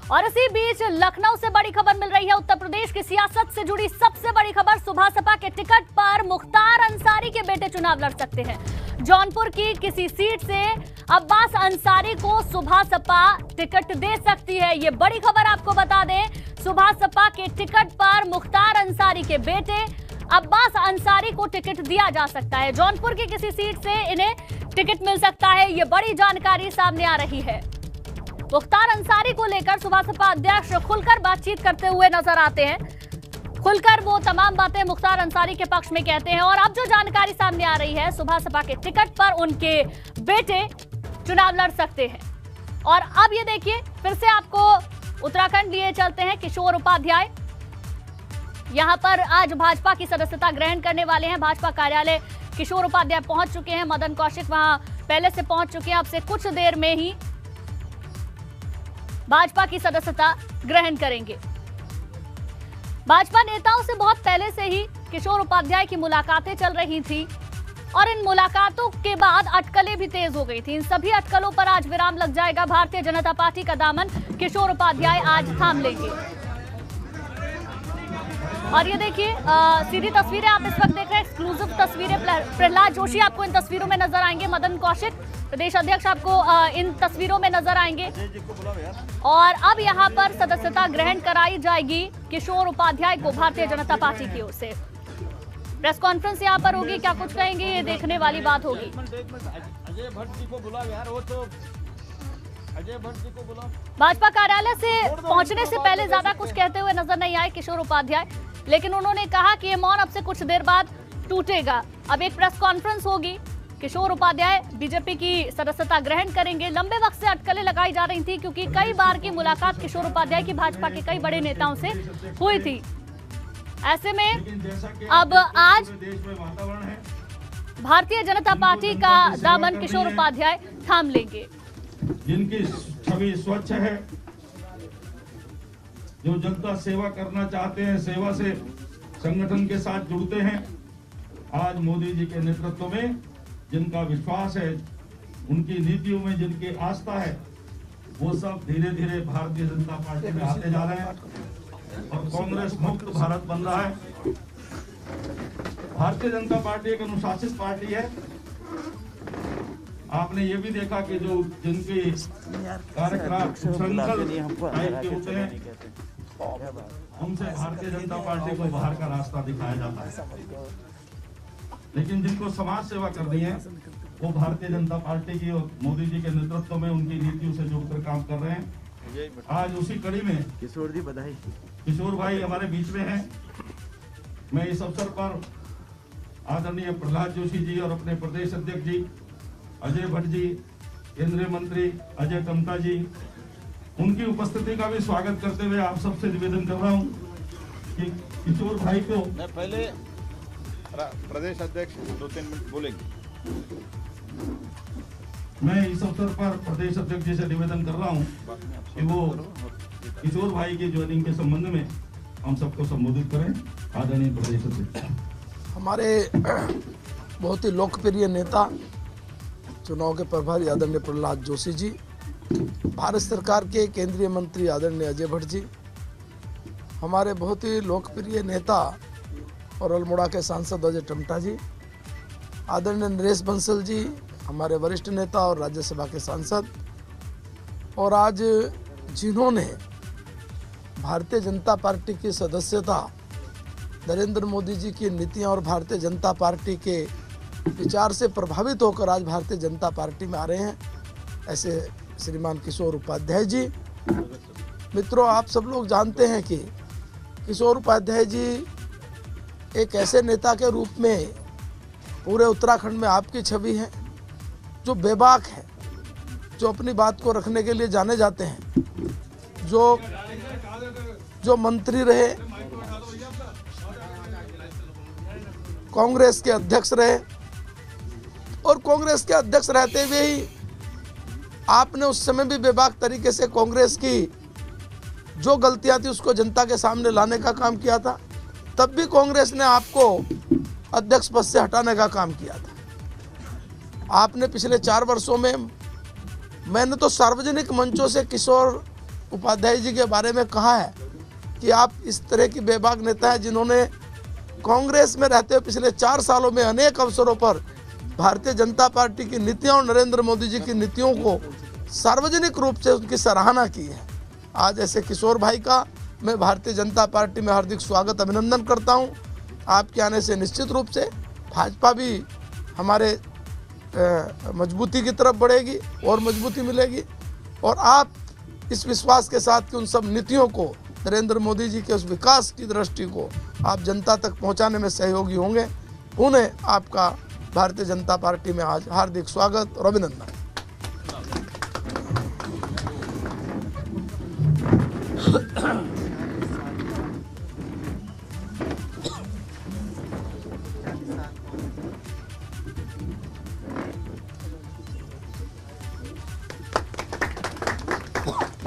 और इसी बीच लखनऊ से बड़ी खबर मिल रही है। उत्तर प्रदेश की सियासत से जुड़ी सबसे बड़ी खबर, सुबह सपा के टिकट पर मुख्तार अंसारी के बेटे चुनाव लड़ सकते हैं। जौनपुर की किसी सीट से अब्बास अंसारी को सुबह सपा टिकट दे सकती है। ये बड़ी खबर आपको बता दें, सुबह सपा के टिकट पर मुख्तार अंसारी के बेटे अब्बास अंसारी को टिकट दिया जा सकता है। जौनपुर की किसी सीट से इन्हें टिकट मिल सकता है, ये बड़ी जानकारी सामने आ रही है। मुख्तार अंसारी को लेकर सुबह सपा अध्यक्ष खुलकर बातचीत करते हुए नजर आते हैं। खुलकर वो तमाम बातें मुख्तार अंसारी के पक्ष में कहते हैं। और अब जो जानकारी सामने आ रही है, सुबह सपा के टिकट पर उनके बेटे चुनाव लड़ सकते हैं। और अब ये देखिए, फिर से आपको उत्तराखंड लिए चलते हैं। किशोर उपाध्याय यहां पर आज भाजपा की सदस्यता ग्रहण करने वाले हैं। भाजपा कार्यालय किशोर उपाध्याय पहुंच चुके हैं। मदन कौशिक वहां पहले से पहुंच चुके हैं। अब से कुछ देर में ही भाजपा की सदस्यता ग्रहण करेंगे। भाजपा नेताओं से बहुत पहले से ही किशोर उपाध्याय की मुलाकातें चल रही थी और इन मुलाकातों के बाद अटकलें भी तेज हो गई थी। इन सभी अटकलों पर आज विराम लग जाएगा। भारतीय जनता पार्टी का दामन किशोर उपाध्याय आज थाम लेंगे। और ये देखिए, सीधी तस्वीरें आप इस वक्त देख रहे हैं, एक्सक्लूसिव तस्वीरें। प्रहलाद जोशी आपको इन तस्वीरों में नजर आएंगे। मदन कौशिक प्रदेश अध्यक्ष आपको इन तस्वीरों में नजर आएंगे। और अब यहाँ पर सदस्यता ग्रहण कराई जाएगी किशोर उपाध्याय को भारतीय जनता पार्टी की ओर से। प्रेस कॉन्फ्रेंस यहाँ पर होगी, क्या कुछ कहेंगे ये देखने वाली बात होगी। भाजपा कार्यालय से पहुंचने से पहले ज्यादा कुछ कहते हुए नजर नहीं आए किशोर उपाध्याय, लेकिन उन्होंने कहा कि ये मौन अब से कुछ देर बाद टूटेगा। अब एक प्रेस कॉन्फ्रेंस होगी। किशोर उपाध्याय बीजेपी की सदस्यता ग्रहण करेंगे। लंबे वक्त से अटकलें लगाई जा रही थी क्योंकि कई बार की मुलाकात किशोर उपाध्याय की भाजपा के कई बड़े नेताओं से हुई थी। ऐसे में अब आज भारतीय जनता पार्टी का दामन किशोर उपाध्याय थाम लेंगे। जिनकी छवि स्वच्छ है, जो जनता सेवा करना चाहते हैं, सेवा से संगठन के साथ जुड़ते हैं, आज मोदी जी के नेतृत्व में जिनका विश्वास है, उनकी नीतियों में जिनकी आस्था है, वो सब धीरे धीरे भारतीय जनता पार्टी में आते जा रहे हैं और कांग्रेस मुक्त भारत बन रहा है। भारतीय जनता पार्टी एक अनुशासित पार्टी है। आपने ये भी देखा कि जो जिनके कार्यक्रम श्रृंखल टाइप के होते हैं, उनसे भारतीय जनता पार्टी को बाहर का रास्ता दिखाया जाता है। लेकिन जिनको समाज सेवा करनी है, वो भारतीय जनता पार्टी की और मोदी जी के नेतृत्व में उनकी नीतियों से जुड़कर काम कर रहे हैं। आज उसी कड़ी में किशोर जी बधाई, किशोर भाई हमारे बीच में हैं। मैं इस अवसर पर आदरणीय प्रहलाद जोशी जी और अपने प्रदेश अध्यक्ष जी अजय भट्ट जी, केंद्रीय मंत्री अजय टमटा जी, उनकी उपस्थिति का भी स्वागत करते हुए आप सबसे निवेदन कर रहा हूं कि किशोर भाई को मैं पहले प्रदेश अध्यक्ष 2-3 मिनट बोलेंगे। मैं इस अवसर पर प्रदेश अध्यक्ष जी से निवेदन कर रहा हूं कि वो किशोर भाई की ज्वाइनिंग के संबंध में हम सबको संबोधित करें। आदरणीय प्रदेश अध्यक्ष। हमारे बहुत ही लोकप्रिय नेता, चुनाव के प्रभारी आदरणीय प्रहलाद जोशी जी, भारत सरकार के केंद्रीय मंत्री आदरणीय अजय भट्ट जी, हमारे बहुत ही लोकप्रिय नेता और अल्मोड़ा के सांसद अजय टमटा जी, आदरणीय नरेश बंसल जी, हमारे वरिष्ठ नेता और राज्यसभा के सांसद, और आज जिन्होंने भारतीय जनता पार्टी की सदस्यता नरेंद्र मोदी जी की नीतियां और भारतीय जनता पार्टी के विचार से प्रभावित होकर आज भारतीय जनता पार्टी में आ रहे हैं, ऐसे श्रीमान किशोर उपाध्याय जी। मित्रों, आप सब लोग जानते हैं कि किशोर उपाध्याय जी एक ऐसे नेता के रूप में पूरे उत्तराखंड में आपकी छवि है, जो बेबाक है, जो अपनी बात को रखने के लिए जाने जाते हैं, जो मंत्री रहे, कांग्रेस के अध्यक्ष रहे, और कांग्रेस के अध्यक्ष रहते हुए ही आपने उस समय भी बेबाक तरीके से कांग्रेस की जो गलतियां थी उसको जनता के सामने लाने का काम किया था। तब भी कांग्रेस ने आपको अध्यक्ष पद से हटाने का काम किया था। आपने पिछले 4 वर्षों में, मैंने तो सार्वजनिक मंचों से किशोर उपाध्याय जी के बारे में कहा है कि आप इस तरह की बेबाक नेता हैं जिन्होंने कांग्रेस में रहते हुए पिछले 4 सालों में अनेक अवसरों पर भारतीय जनता पार्टी की नीतियों और नरेंद्र मोदी जी की नीतियों को सार्वजनिक रूप से उनकी सराहना की है। आज ऐसे किशोर भाई का मैं भारतीय जनता पार्टी में हार्दिक स्वागत अभिनंदन करता हूं। आपके आने से निश्चित रूप से भाजपा भी हमारे मजबूती की तरफ बढ़ेगी और मजबूती मिलेगी, और आप इस विश्वास के साथ कि उन सब नीतियों को, नरेंद्र मोदी जी के उस विकास की दृष्टि को आप जनता तक पहुंचाने में सहयोगी होंगे। उन्हें आपका भारतीय जनता पार्टी में आज हार्दिक स्वागत और अभिनंदन।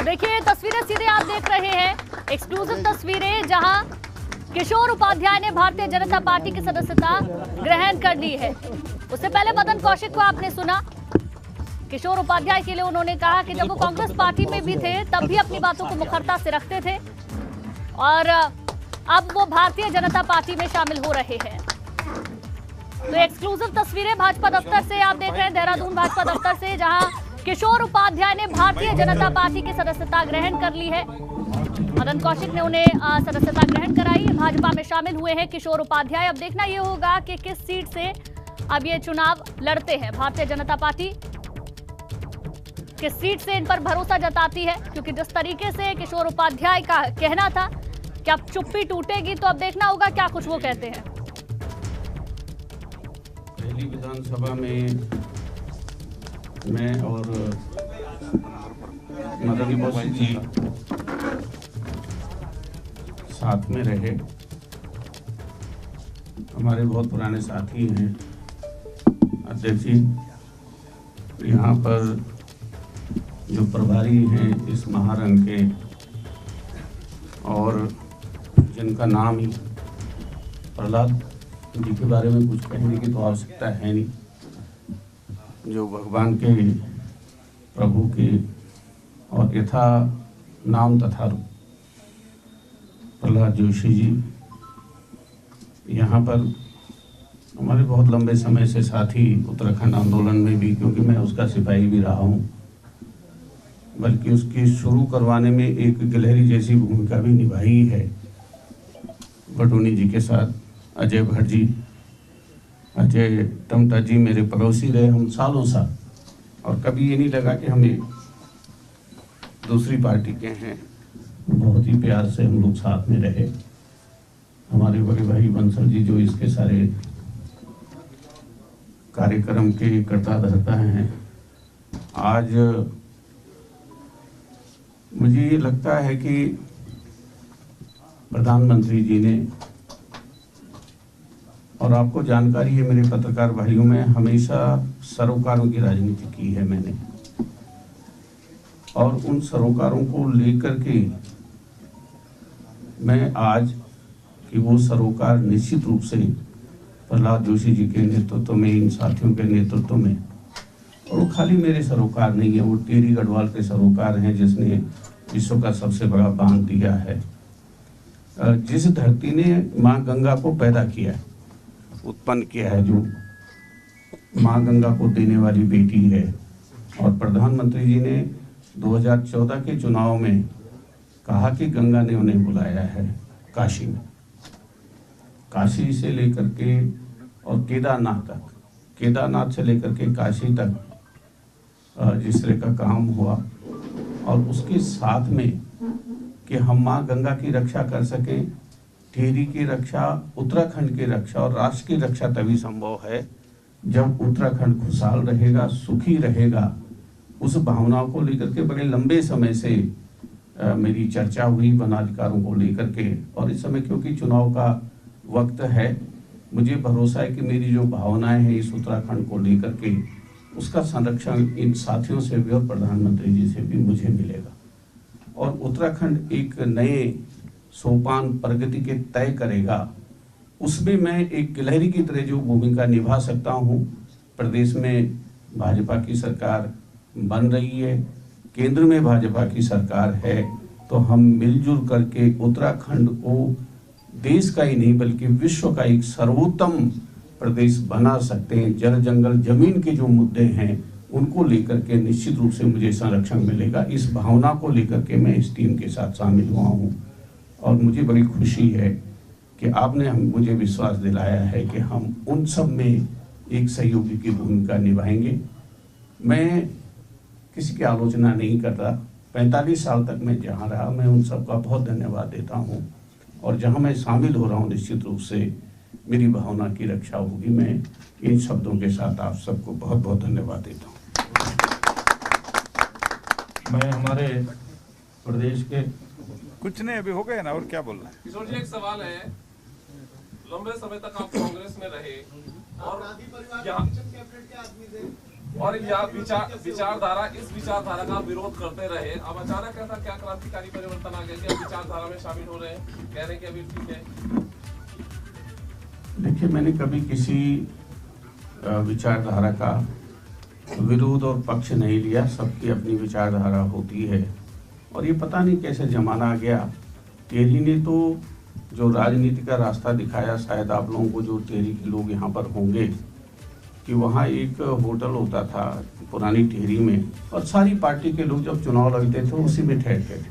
देखिए तस्वीरें सीधे आप देख रहे हैं, एक्सक्लूसिव तस्वीरें जहां किशोर उपाध्याय ने भारतीय जनता पार्टी की सदस्यता ग्रहण कर ली है। उससे पहले मदन कौशिक को आपने सुना। किशोर उपाध्याय के लिए उन्होंने कहा कि जब वो कांग्रेस पार्टी में भी थे तब भी अपनी बातों को मुखरता से रखते थे और अब वो भारतीय जनता पार्टी में शामिल हो रहे हैं। तो एक्सक्लूसिव तस्वीरें भाजपा दफ्तर से आप देख रहे हैं, देहरादून भाजपा दफ्तर से, जहां किशोर उपाध्याय ने भारतीय जनता पार्टी की सदस्यता ग्रहण कर ली है। मदन कौशिक ने उन्हें सदस्यता ग्रहण कराई, भाजपा में शामिल हुए हैं किशोर उपाध्याय। अब देखना यह होगा कि किस सीट से अब ये चुनाव लड़ते हैं भारतीय जनता पार्टी, किस सीट से इन पर भरोसा जताती है, क्योंकि जिस तरीके से किशोर उपाध्याय का कहना था कि अब चुप्पी टूटेगी, तो अब देखना होगा क्या कुछ वो कहते हैं। पहली विधानसभा में मैं और मदन कौशिक जी साथ में रहे। हमारे बहुत पुराने साथी हैं अध्यक्ष जी। यहाँ पर जो प्रभारी हैं इस महारंग के, और जिनका नाम ही प्रहलाद जी के बारे में कुछ कहने की तो आवश्यकता है नहीं, जो भगवान के, प्रभु के और यथा नाम तथा रूप प्रहलाद जोशी जी यहाँ पर हमारे बहुत लंबे समय से साथी, उत्तराखंड आंदोलन में भी, क्योंकि मैं उसका सिपाही भी रहा हूँ, बल्कि उसकी शुरू करवाने में एक गिलहरी जैसी भूमिका भी निभाई है बटोनी जी के साथ। अजय भट्ट जी, अजय टमटा जी मेरे पड़ोसी रहे हम सालों साल, और कभी ये नहीं लगा कि हम एक दूसरी पार्टी के हैं। बहुत ही प्यार से हम लोग साथ में रहे। हमारे बड़े भाई बंसल जी जो इसके सारे कार्यक्रम के कर्ता धर्ता हैं, आज मुझे ये लगता है कि प्रधानमंत्री जी ने, और आपको जानकारी है मेरे पत्रकार भाइयों में, हमेशा सरोकारों की राजनीति की है मैंने, और उन सरोकारों को लेकर के मैं आज कि वो सरोकार निश्चित रूप से प्रहलाद जोशी जी के नेतृत्व में, इन साथियों के नेतृत्व में, और वो खाली मेरे सरोकार नहीं है, वो टेरी गढ़वाल के सरोकार हैं जिसने विश्व का सबसे बड़ा बांध दिया है। जिस धरती ने माँ गंगा को पैदा किया है, उत्पन्न किया है, जो माँ गंगा को देने वाली बेटी है, और प्रधानमंत्री जी ने 2014 के चुनाव में कहा कि गंगा ने उन्हें बुलाया है काशी में। काशी से लेकर के और केदारनाथ तक, केदारनाथ से लेकर के काशी तक जिस तरह का काम हुआ, और उसके साथ में कि हम माँ गंगा की रक्षा कर सकें, टिहरी की रक्षा, उत्तराखंड की रक्षा और राष्ट्र की रक्षा तभी संभव है जब उत्तराखंड खुशहाल रहेगा, सुखी रहेगा। उस भावनाओं को लेकर के बड़े लंबे समय से मेरी चर्चा हुई वनाधिकारों को लेकर के, और इस समय क्योंकि चुनाव का वक्त है, मुझे भरोसा है कि मेरी जो भावनाएं हैं इस उत्तराखंड को लेकर के, उसका संरक्षण इन साथियों से भी और प्रधानमंत्री जी से भी मुझे मिलेगा, और उत्तराखंड एक नए सोपान प्रगति के तय करेगा। उसमें मैं एक गिलहरी की तरह जो भूमिका निभा सकता हूँ। प्रदेश में भाजपा की सरकार बन रही है, केंद्र में भाजपा की सरकार है, तो हम मिलजुल करके उत्तराखंड को देश का ही नहीं बल्कि विश्व का एक सर्वोत्तम प्रदेश बना सकते हैं। जल जंगल जमीन के जो मुद्दे हैं उनको लेकर के निश्चित रूप से मुझे संरक्षण मिलेगा। इस भावना को लेकर के मैं इस टीम के साथ शामिल हुआ हूँ और मुझे बड़ी खुशी है कि आपने मुझे विश्वास दिलाया है कि हम उन सब में एक सहयोगी की भूमिका निभाएंगे। मैं किसी की आलोचना नहीं कर रहा। 45 साल तक मैं जहाँ रहा, मैं उन सबका बहुत धन्यवाद देता हूँ और जहाँ मैं शामिल हो रहा हूँ निश्चित रूप से मेरी भावना की रक्षा होगी। मैं इन शब्दों के साथ आप सबको बहुत बहुत धन्यवाद देता हूँ। मैं हमारे प्रदेश के कुछ नहीं, अभी हो गए ना, और क्या बोलना है? किशोर जी, एक सवाल है। लंबे समय तक आप कांग्रेस में रहे और यह विचारधारा, इस विचारधारा का विरोध करते रहे। अब अचानक ऐसा क्या क्रांतिकारी परिवर्तन आ गया कि अब विचारधारा में शामिल हो रहे हैं, कह रहे हैं कि अभी ठीक है? देखिए, मैंने कभी किसी विचारधारा का विरोध और पक्ष नहीं लिया। सबकी अपनी विचारधारा होती है और ये पता नहीं कैसे जमाना आ गया। टेहरी ने तो जो राजनीति का रास्ता दिखाया, शायद आप लोगों को जो टेहरी के लोग यहाँ पर होंगे कि वहाँ एक होटल होता था पुरानी टेहरी में और सारी पार्टी के लोग जब चुनाव लड़ते थे उसी में ठहरते थे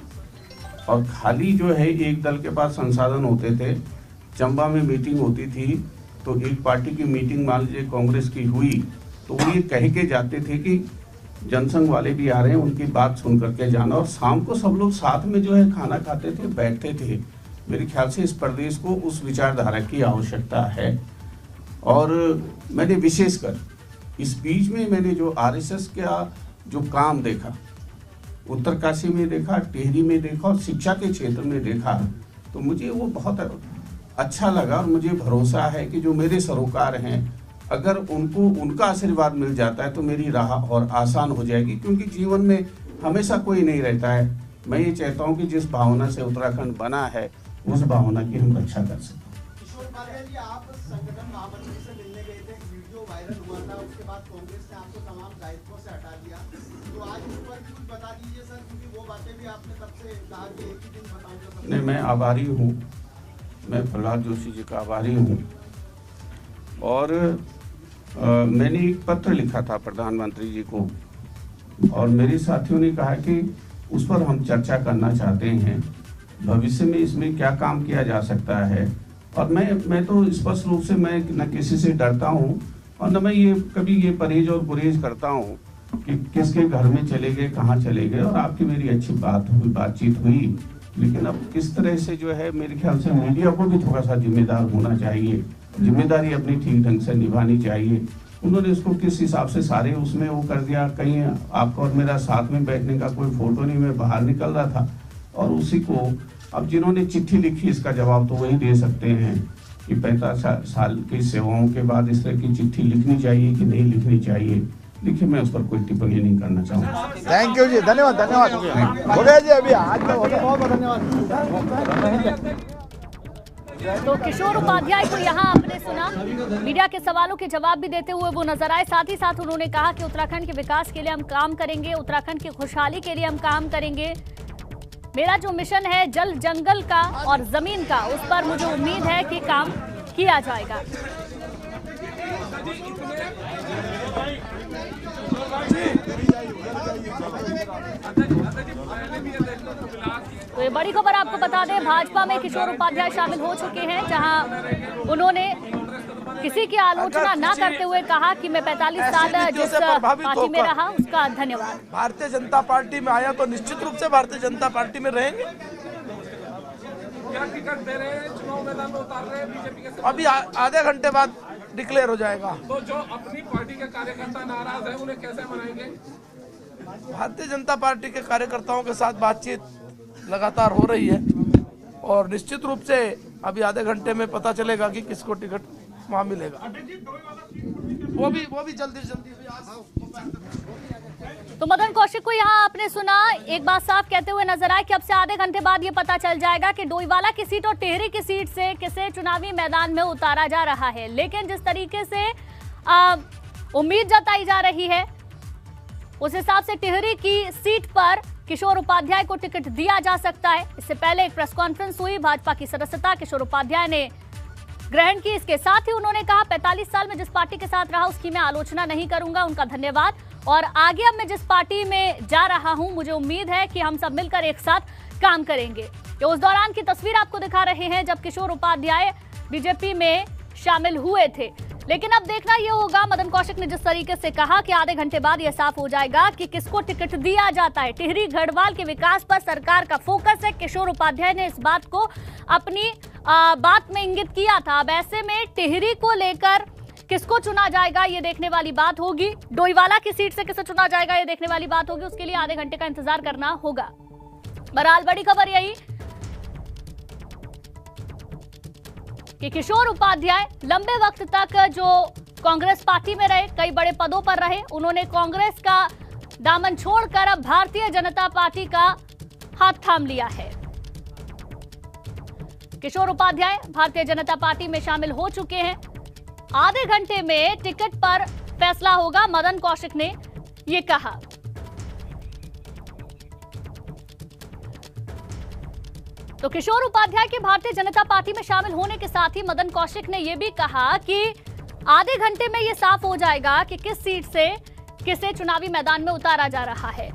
और खाली जो है एक दल के पास संसाधन होते थे। चंबा में मीटिंग होती थी तो एक पार्टी की मीटिंग मान लीजिए कांग्रेस की हुई तो वो ये कह के जाते थे कि जनसंघ वाले भी आ रहे हैं, उनकी बात सुन करके जाना। और शाम को सब लोग साथ में जो है खाना खाते थे, बैठते थे। मेरे ख्याल से इस प्रदेश को उस विचारधारा की आवश्यकता है। और मैंने विशेषकर इस बीच में मैंने जो आरएसएस का जो काम देखा, उत्तरकाशी में देखा, टेहरी में देखा और शिक्षा के क्षेत्र में देखा, तो मुझे वो बहुत अच्छा लगा। और मुझे भरोसा है कि जो मेरे सरोकार हैं, अगर उनको उनका आशीर्वाद मिल जाता है तो मेरी राह और आसान हो जाएगी, क्योंकि जीवन में हमेशा कोई नहीं रहता है। मैं ये चाहता हूँ कि जिस भावना से उत्तराखंड बना है उस भावना की हम रक्षा कर सकें। किशोर उपाध्याय जी, आप संगठन महामंत्री से मिलने गए थे, वीडियो वायरल हुआ था, उसके बाद कांग्रेस ने आपको तमाम दायित्वों से हटा दिया। तो आज इस पर कुछ बता दीजिए सर, क्योंकि वो बातें भी आपने तब से कहा कि एक ही दिन बताऊंगा। नहीं, मैं आभारी हूँ, मैं प्रहलाद जोशी जी का आभारी हूँ। और मैंने एक पत्र लिखा था प्रधानमंत्री जी को और मेरे साथियों ने कहा कि उस पर हम चर्चा करना चाहते हैं, भविष्य में इसमें क्या काम किया जा सकता है। और मैं तो स्पष्ट रूप से मैं न किसी से डरता हूँ और न मैं ये कभी ये परहेज और गुरेज करता हूँ कि किसके घर में चले गए, कहाँ चले गए। और आपकी मेरी अच्छी बातचीत हुई, लेकिन अब किस तरह से जो है मेरे ख्याल से मीडिया को भी थोड़ा सा जिम्मेदार होना चाहिए, जिम्मेदारी अपनी ठीक ढंग से निभानी चाहिए। उन्होंने इसको किस हिसाब से सारे उसमें वो कर दिया, कहीं आपका और मेरा साथ में बैठने का कोई फोटो नहीं, मैं बाहर निकल रहा था और उसी को अब जिन्होंने चिट्ठी लिखी इसका जवाब तो वही दे सकते हैं कि 45 साल की सेवाओं के बाद इस तरह की चिट्ठी लिखनी चाहिए कि नहीं लिखनी चाहिए। देखिए, मैं उस पर कोई टिप्पणी नहीं करना चाहूँगा। थैंक यू जी, धन्यवाद धन्यवाद हो गया जी। अभी आज का बहुत बहुत धन्यवाद। तो किशोर उपाध्याय को यहाँ आपने सुना, मीडिया के सवालों के जवाब भी देते हुए वो नजर आए। साथ ही साथ उन्होंने कहा कि उत्तराखंड के विकास के लिए हम काम करेंगे, उत्तराखंड की खुशहाली के लिए हम काम करेंगे। मेरा जो मिशन है जल जंगल का और जमीन का, उस पर मुझे उम्मीद है कि काम किया जाएगा। तो ये बड़ी खबर आपको बता दें, भाजपा में किशोर उपाध्याय शामिल हो चुके हैं, जहां उन्होंने किसी की आलोचना ना करते हुए कहा कि मैं 45 साल जिस पार्टी में रहा उसका धन्यवाद। भारतीय जनता पार्टी में आया तो निश्चित रूप से भारतीय जनता पार्टी में रहेंगे। क्या टिकट दे रहे हैं, चुनाव मैदान में उतार रहे हैं बीजेपी के? अभी आधे घंटे बाद डिक्लेयर हो जाएगा। तो जो अपनी पार्टी के कार्यकर्ता नाराज है उन्हें कैसे मनाएंगे? भारतीय जनता पार्टी के कार्यकर्ताओं के साथ बातचीत लगातार हो रही है और निश्चित रूप से अभी आधे घंटे में पता चलेगा कि किसको टिकट वहाँ मिलेगा। वो भी जल्दी तो मदन कौशिक को यहाँ आपने सुना, एक बात साफ कहते हुए नजर आए कि अब से आधे घंटे बाद ये पता चल जाएगा कि डोईवाला की सीट और टेहरी की सीट से किसे चुनावी मैदान में उतारा जा रहा है। लेकिन जिस तरीके से उम्मीद जताई जा रही है उस हिसाब से टेहरी की सीट पर किशोर उपाध्याय को टिकट दिया जा सकता है। इससे पहले एक प्रेस कॉन्फ्रेंस हुई, भाजपा की सदस्यता किशोर उपाध्याय ने ग्रहण की। इसके साथ ही उन्होंने कहा 45 साल में जिस पार्टी के साथ रहा उसकी मैं आलोचना नहीं करूंगा, उनका धन्यवाद। और आगे अब मैं जिस पार्टी में जा रहा हूं मुझे उम्मीद है कि हम सब मिलकर एक साथ काम करेंगे। ये उस दौरान की तस्वीर आपको दिखा रहे हैं जब किशोर उपाध्याय बीजेपी में शामिल हुए थे। लेकिन अब देखना यह होगा, मदन कौशिक ने जिस तरीके से कहा कि आधे घंटे बाद यह साफ हो जाएगा कि किसको टिकट दिया जाता है। टिहरी गढ़वाल के विकास पर सरकार का फोकस है। किशोर उपाध्याय ने इस बात को अपनी बात में इंगित किया था। अब ऐसे में टिहरी को लेकर किसको चुना जाएगा ये देखने वाली बात होगी। डोईवाला की सीट से किसे चुना जाएगा ये देखने वाली बात होगी। उसके लिए आधे घंटे का इंतजार करना होगा। बहरहाल बड़ी खबर यही कि किशोर उपाध्याय लंबे वक्त तक जो कांग्रेस पार्टी में रहे, कई बड़े पदों पर रहे, उन्होंने कांग्रेस का दामन छोड़कर अब भारतीय जनता पार्टी का हाथ थाम लिया है। किशोर उपाध्याय भारतीय जनता पार्टी में शामिल हो चुके हैं। आधे घंटे में टिकट पर फैसला होगा, मदन कौशिक ने यह कहा। तो किशोर उपाध्याय के भारतीय जनता पार्टी में शामिल होने के साथ ही मदन कौशिक ने यह भी कहा कि आधे घंटे में यह साफ हो जाएगा कि किस सीट से किसे चुनावी मैदान में उतारा जा रहा है।